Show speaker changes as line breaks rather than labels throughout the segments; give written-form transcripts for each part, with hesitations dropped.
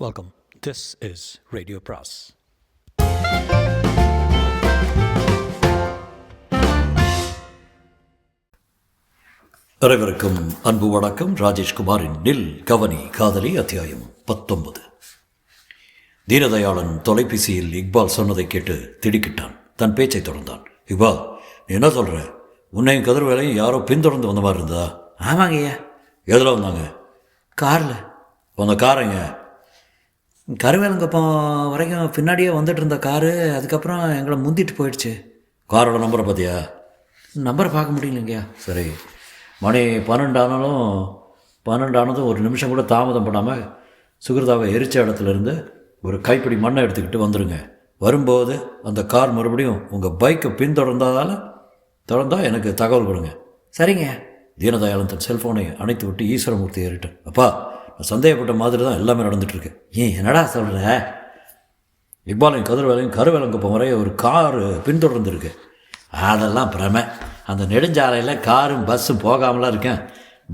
Welcome. This is Radio Pras.
அனைவருக்கும் அன்பு வணக்கம். ராஜேஷ்குமாரின் நில் கவனி காதலி அத்தியாயம் 19. தீனதயாளன் தொலைபேசியில் இக்பால் சொன்னதை கேட்டு திடுக்கிட்டான். தன் பேச்சை தொடர்ந்தான். இக்பால், நீ என்ன சொல்கிற? உன்னையும் கதிர் வேலையும் யாரோ பின்தொடர்ந்து வந்த மாதிரி இருந்தா?
ஆமாங்க ஐயா.
எதில் வந்தாங்க?
காரில்.
உங்கள் காரைங்க?
கருவேலங்கப்பம் வரைக்கும் பின்னாடியே வந்துட்டு இருந்த காரு அதுக்கப்புறம் எங்களை முந்திட்டு போயிடுச்சு.
காரோட நம்பரை பார்த்தியா?
நம்பரை பார்க்க முடியலைங்கய்யா.
சரி, மணி 12 ஆனதும் ஒரு நிமிஷம் கூட தாமதம் பண்ணாமல் சுகிருதாவை எரிச்ச இடத்துலேருந்து ஒரு கைப்பிடி மண்ணை எடுத்துக்கிட்டு வந்துடுங்க. வரும்போது அந்த கார் மறுபடியும் உங்கள் பைக்கை தொடர்ந்தா எனக்கு தகவல் கொடுங்க.
சரிங்க.
தீனதயாளன் தன் செல்ஃபோனை அணைத்து விட்டு ஈஸ்வரமூர்த்தி ஏறிட்டான். அப்பா, நான் சந்தேகப்பட்ட மாதிரி தான் எல்லாமே நடந்துகிட்ருக்கு.
என்னடா சொல்கிற?
இக்பாலையும் கதிர்வேலையும் கருவேலங்குப்பம் வரை ஒரு காரு பின்தொடர்ந்துருக்கு.
அதெல்லாம் பிரமை. அந்த நெடுஞ்சாலையில் காரும் பஸ்ஸும் போகாமலாம் இருக்கேன்.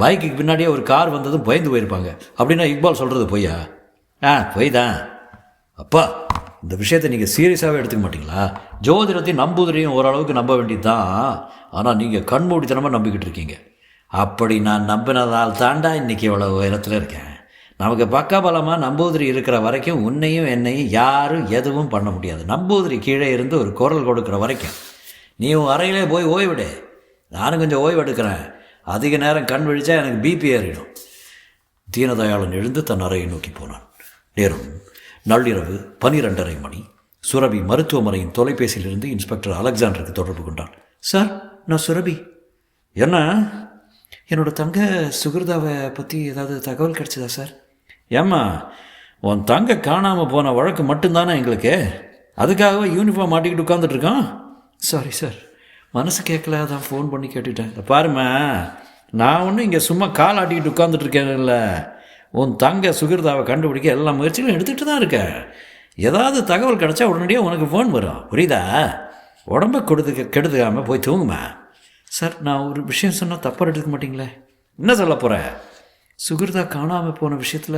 பைக்குக்கு பின்னாடியே ஒரு கார் வந்ததும் பயந்து போயிருப்பாங்க.
அப்படின்னா இக்பால் சொல்கிறது பொய்யா?
பொய் தான்.
அப்பா, இந்த விஷயத்தை நீங்கள் சீரியஸாகவே எடுத்துக்க மாட்டிங்களா? ஜோதிடத்தையும் நம்புதிரையும் ஓரளவுக்கு நம்ப வேண்டியது தான். ஆனால் நீங்கள் கண்மூடித்தனமாக நம்பிக்கிட்டு இருக்கீங்க.
அப்படி நான் நம்பினதால் தாண்டா இன்றைக்கி இவ்வளோ உயரத்தில் இருக்கேன். நமக்கு பக்கபலமாக நம்பூதிரி இருக்கிற வரைக்கும் உன்னையும் என்னையும் யாரும் எதுவும் பண்ண முடியாது. நம்பூதிரி கீழே இருந்து ஒரு குரல் கொடுக்குற வரைக்கும் நீ உன் அறையிலே போய் ஓய்விடு. நானும் கொஞ்சம் ஓய்வு எடுக்கிறேன். அதிக நேரம் கண் விழிச்சா எனக்கு பிபி ஏறிடும்.
தீனதயாளன் எழுந்து தன் அறையை நோக்கி போனான். நேரம் நள்ளிரவு 12:30 மணி. சுரபி மருத்துவமனையின் தொலைபேசியிலிருந்து இன்ஸ்பெக்டர் அலெக்சாண்டருக்கு தொடர்பு கொண்டான்.
சார், நான் சுரபி.
என்ன?
என்னோடய தங்க சுகிருதாவை பற்றி ஏதாவது தகவல் கிடச்சிதா சார்?
ஏம்மா, உன் தங்க காணாமல் போன வழக்கு மட்டும்தானே எங்களுக்கு? அதுக்காகவே யூனிஃபார்ம் மாட்டிக்கிட்டு உட்காந்துட்ருக்கான்.
சாரி சார், மனசு கேட்கல, அதான் ஃபோன் பண்ணி கேட்டுட்டேன்.
பாருமா, நான் ஒன்றும் இங்கே சும்மா கால் ஆட்டிக்கிட்டு உட்காந்துட்ருக்கேன்ல. உன் தங்க சுகிருதாவை கண்டுபிடிக்க எல்லா முயற்சிகளும் எடுத்துகிட்டு தான் இருக்கேன். ஏதாவது தகவல் கிடச்சா உடனடியாக உனக்கு ஃபோன் வரும், புரியுதா? உடம்பை கெடுத்துக்காமல் போய் தூங்குமா.
சார், நான் ஒரு விஷயம் சொன்னால் தப்பாக எடுத்துக்க மாட்டிங்களே?
என்ன சொல்ல போகிற?
சுகிருதா காணாமல் போன விஷயத்தில்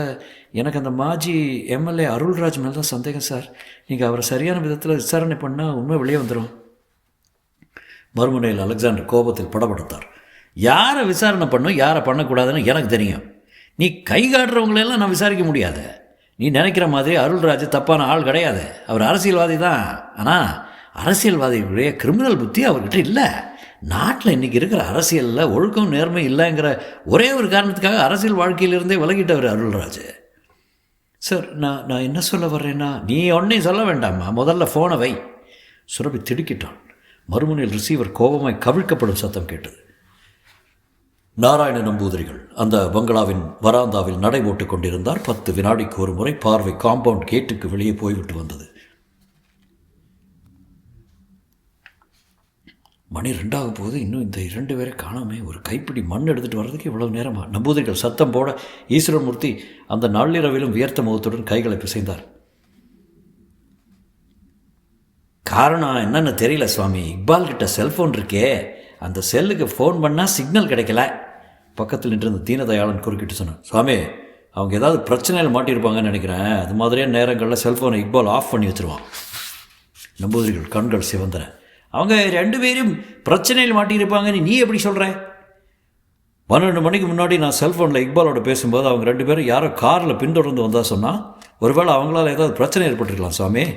எனக்கு அந்த மாஜி எம்எல்ஏ அருள்ராஜ் மேலே தான் சந்தேகம் சார். நீங்கள் அவரை சரியான விதத்தில் விசாரணை பண்ணால் உண்மை வெளியே வந்துடும்.
மறுமுனையில் அலெக்சாண்டர் கோபத்தில் படபடுத்தார். யாரை விசாரணை பண்ணும், யாரை பண்ணக்கூடாதுன்னு எனக்கு தெரியும். நீ கை காட்டுறவங்களெல்லாம் நான் விசாரிக்க முடியாது. நீ நினைக்கிற மாதிரி அருள்ராஜ் தப்பான ஆள் கிடையாது. அவர் அரசியல்வாதி தான். ஆனால் அரசியல்வாதிகளுடைய கிரிமினல் புத்தி அவர்கிட்ட இல்லை. நாட்டில் இன்றைக்கி இருக்கிற அரசியலில் ஒழுக்கம் நேர்மை இல்லைங்கிற ஒரே ஒரு காரணத்துக்காக அரசியல் வாழ்க்கையிலிருந்தே விலகிட்டவர் அருள்ராஜ்.
சார், நான் என்ன சொல்ல வர்றேன்னா...
நீ ஒன்றையும் சொல்ல வேண்டாமா, முதல்ல ஃபோனை வை. சுரபி திடுக்கிட்டான். மறுமுனையில் ரிசீவர் கோபமாய் கவிழ்க்கப்படும் சத்தம் கேட்டது. நாராயண நம்பூதிரிகள் அந்த பங்களாவின் வராந்தாவில் நடை போட்டுக் கொண்டிருந்தார். 10 வினாடிக்கு ஒரு முறை பார்வை காம்பவுண்ட் கேட்டுக்கு வெளியே போய்விட்டு வந்தது. மணி 2 போது, இன்னும் இந்த 2 பேரை காணாமே. ஒரு கைப்பிடி மண் எடுத்துகிட்டு வர்றதுக்கு இவ்வளவு நேரமா? நம்பூதிரிகள் சத்தம் போட ஈஸ்வரமூர்த்தி அந்த நள்ளிரவிலும் வியர்த்த முகத்துடன் கைகளை பிசைந்தார்.
காரணம் என்னன்னு தெரியல சுவாமி. இக்பால் கிட்ட செல்ஃபோன் இருக்கே, அந்த செல்லுக்கு ஃபோன் பண்ணால் சிக்னல் கிடைக்கல.
பக்கத்தில் நின்று தீனதயாளன் குறுக்கிட்டு சொன்னான். சுவாமி, அவங்க ஏதாவது பிரச்சனையில் மாட்டியிருப்பாங்கன்னு நினைக்கிறேன். அது மாதிரியே நேரங்களில் செல்ஃபோனை இக்பால் ஆஃப் பண்ணி வச்சுருவான். நம்பூதிரிகள் கண்கள் சிவந்தன.
அவங்க 2 பேரும் பிரச்சனையில் மாட்டியிருப்பாங்கன்னு நீ எப்படி சொல்கிற?
12 மணிக்கு முன்னாடி நான் செல்ஃபோனில் இக்பாலோட பேசும்போது அவங்க 2 பேரும் யாரோ காரில் பின்தொடர்ந்து வந்தால் சொன்னால், ஒருவேளை அவங்களால ஏதாவது பிரச்சனை ஏற்பட்டிருக்கலாம் சுவாமி.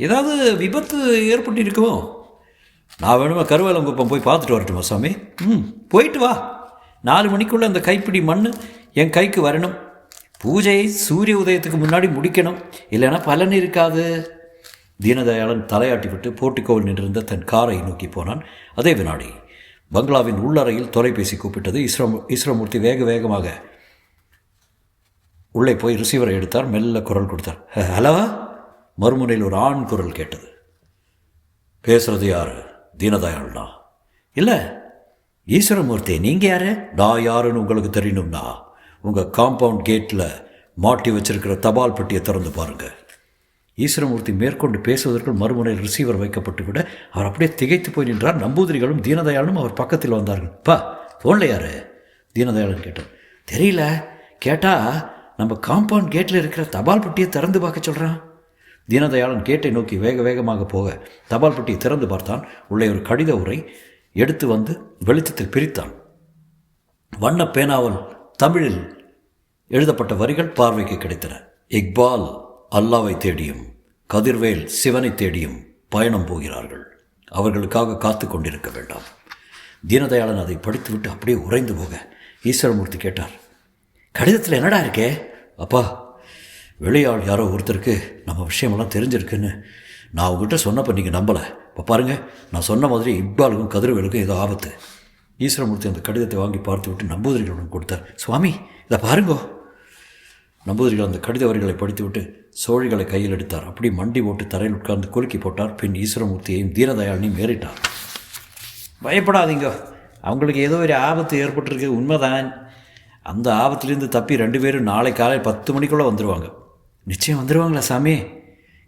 ஏதாவது விபத்து ஏற்பட்டிருக்குமோ?
நான் வேணுமா கருவேலங்குப்பம் போய் பார்த்துட்டு வரட்டுமா சுவாமி?
போயிட்டு வா. 4 மணிக்குள்ளே அந்த கைப்பிடி மண் என் கைக்கு வரணும். பூஜையை சூரிய உதயத்துக்கு முன்னாடி முடிக்கணும், இல்லைன்னா பலன் இருக்காது.
தீனதயாளன் தலையாட்டி விட்டு போர்ட்டிகோவில் நின்றிருந்த தன் காரை நோக்கி போனான். அதே வினாடி பங்களாவின் உள்ளறையில் தொலைபேசி கூப்பிட்டது. ஈஸ்வரமூர்த்தி வேகமாக உள்ளே போய் ரிசீவரை எடுத்தார். மெல்ல குரல் கொடுத்தார். ஹலோ? மறுமுனையில் ஒரு ஆண் குரல் கேட்டது. பேசுறது யாரு? தீனதயாள்னா?
இல்லை, ஈஸ்வரமூர்த்தி. நீங்கள் யார்?
நான் யாருன்னு உங்களுக்கு தெரியணும்னா உங்கள் காம்பவுண்ட் கேட்டில் மாட்டி வச்சிருக்கிற தபால் பெட்டியை திறந்து பாருங்கள். ஈஸ்வரமூர்த்தி மேற்கொண்டு பேசுவதற்குள் மறுமுனையில் ரிசீவர் வைக்கப்பட்டு விட அவர் அப்படியே திகைத்து போய் நின்றார். நம்பூதிரிகளும் தீனதயாளனும் அவர் பக்கத்தில் வந்தார்கள். ஃபோனில் யார்?
தீனதயாளன் கேட்டார். தெரியல. கேட்டால்
நம்ம காம்பவுண்ட் கேட்டில் இருக்கிற தபால் பெட்டியை திறந்து பார்க்க சொல்கிறான். தீனதயாளன் கேட்டை நோக்கி வேக வேகமாக போக தபால் பெட்டியை திறந்து பார்த்தான். உள்ளே ஒரு கடித உரை எடுத்து வந்து வெளிச்சத்தில் பிரித்தான். வண்ண பேனாவல் தமிழில் எழுதப்பட்ட வரிகள் பார்வைக்கு கிடைத்தன. இக்பால் அல்லாவை தேடியும் கதிர்வேல் சிவனை தேடியும் பயணம் போகிறார்கள். அவர்களுக்காக காத்து கொண்டிருக்க வேண்டாம். தீனதயாளன் அதை படித்துவிட்டு அப்படியே உறைந்து போக ஈஸ்வரமூர்த்தி கேட்டார், கடிதத்தில் என்னடா இருக்கே? அப்பா, வெளியாள் யாரோ ஒருத்தருக்கு நம்ம விஷயமெல்லாம் தெரிஞ்சிருக்குன்னு நான் உங்ககிட்ட சொன்னப்போ நீங்கள் நம்பலை. இப்போ பாருங்கள், நான் சொன்ன மாதிரி இக்பாலுக்கும் கதிர்வேலுக்கும் ஏதோ ஆபத்து. ஈஸ்வரமூர்த்தி அந்த கடிதத்தை வாங்கி பார்த்து விட்டு நம்பூதிரிகளுடன் கொடுத்தார். சுவாமி, இதை பாருங்கோ. நம்பூதிரிகள் அந்த கடித வரிகளை படித்துவிட்டு சோழிகளை கையில் எடுத்தார். அப்படி மண்டி போட்டு தரையில் உட்கார்ந்து குலுக்கி போட்டார். பின் ஈஸ்வரமூர்த்தியையும் தீனதயாளனையும் ஏறிட்டார். பயப்படாதீங்க, அவங்களுக்கு ஏதோ ஒரு ஆபத்து ஏற்பட்டிருக்கு, உண்மைதான். அந்த ஆபத்துலேருந்து தப்பி 2 பேரும் நாளை காலையில் 10 மணிக்குள்ளே வந்துடுவாங்க. நிச்சயம் வந்துடுவாங்களா சாமி?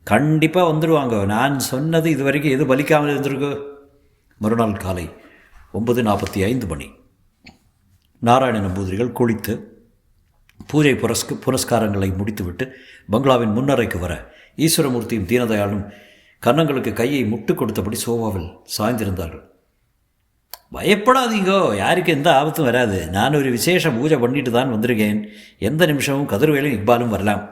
கண்டிப்பாக வந்துடுவாங்க. நான் சொன்னது இது வரைக்கும் எது பலிக்காமல் இருந்திருக்கு. மறுநாள் காலை 9:45 மணி. நாராயண நம்பூதிரிகள் குளித்து பூஜை புரஸ்காரங்களை முடித்துவிட்டு பங்களாவின் முன்னறைக்கு வர ஈஸ்வரமூர்த்தியும் தீனதயாளும் கன்னங்களுக்கு கையை முட்டு கொடுத்தபடி சோபாவில் சாய்ந்திருந்தார்கள். பயப்படாதீங்கோ, யாருக்கு எந்த ஆபத்தும் வராது. நான் ஒரு விசேஷ பூஜை பண்ணிட்டு தான் வந்திருக்கேன். எந்த நிமிஷமும் கதிர்வேலும் இக்பாலும் வரலாம்.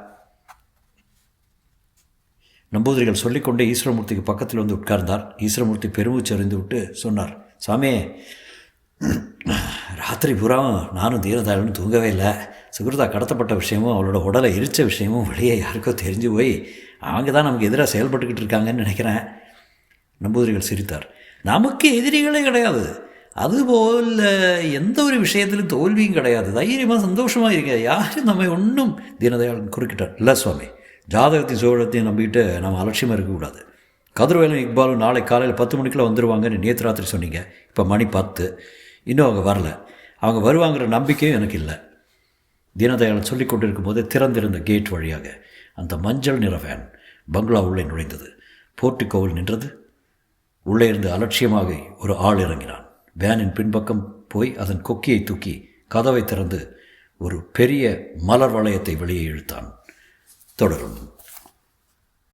நம்பூதிரிகள் சொல்லிக்கொண்டே ஈஸ்வரமூர்த்திக்கு பக்கத்தில் வந்து உட்கார்ந்தார். ஈஸ்வரமூர்த்தி பெருமூச்சு அறிந்து விட்டு சொன்னார், சாமி, ராத்திரி பூராவும் நானும் தீனதயாளனும் தூங்கவே இல்லை. சுகிருதா கடத்தப்பட்ட விஷயமும் அவளோட உடலை எரித்த விஷயமும் வெளியே யாருக்கோ தெரிஞ்சு போய் அவங்க தான் நமக்கு எதிராக செயல்பட்டுக்கிட்டு இருக்காங்கன்னு நினைக்கிறேன். நம்பூதிரிகள் சிரித்தார். நமக்கு எதிரிகளே கிடையாது, அதுபோல் எந்த ஒரு விஷயத்திலும் தோல்வியும் கிடையாது. தைரியமாக சந்தோஷமாக இருக்க, யாரும் நம்ம ஒன்றும். தீனதயாளன் குறுக்கிட்டார். இல்லை சுவாமி, ஜாதகத்தையும் சோழத்தையும் நம்பிக்கிட்டு நம்ம அலட்சியமாக இருக்கக்கூடாது. கதிர்வேலும் இக்பாலும் நாளை காலையில் 10 மணிக்குள்ளே வந்துடுவாங்கன்னு நேற்று ராத்திரி சொன்னீங்க. இப்போ மணி 10, இன்னும் அவங்க வரல. அவங்க வருவாங்கிற நம்பிக்கையும் எனக்கு இல்லை. தீனதயாளன் சொல்லி கொண்டிருக்கும் போதே திறந்திருந்த கேட் வழியாக அந்த மஞ்சள் நிற வேன் பங்களா உள்ளே நுழைந்தது. போர்ட்டிகோவில் நின்றது. உள்ளே இருந்து அலட்சியமாக ஒரு ஆள் இறங்கினான். வேனின் பின்பக்கம் போய் அதன் கொக்கியை தூக்கி கதவை திறந்து ஒரு பெரிய மலர் வளையத்தை வெளியே இழுத்தான். தொடரும்.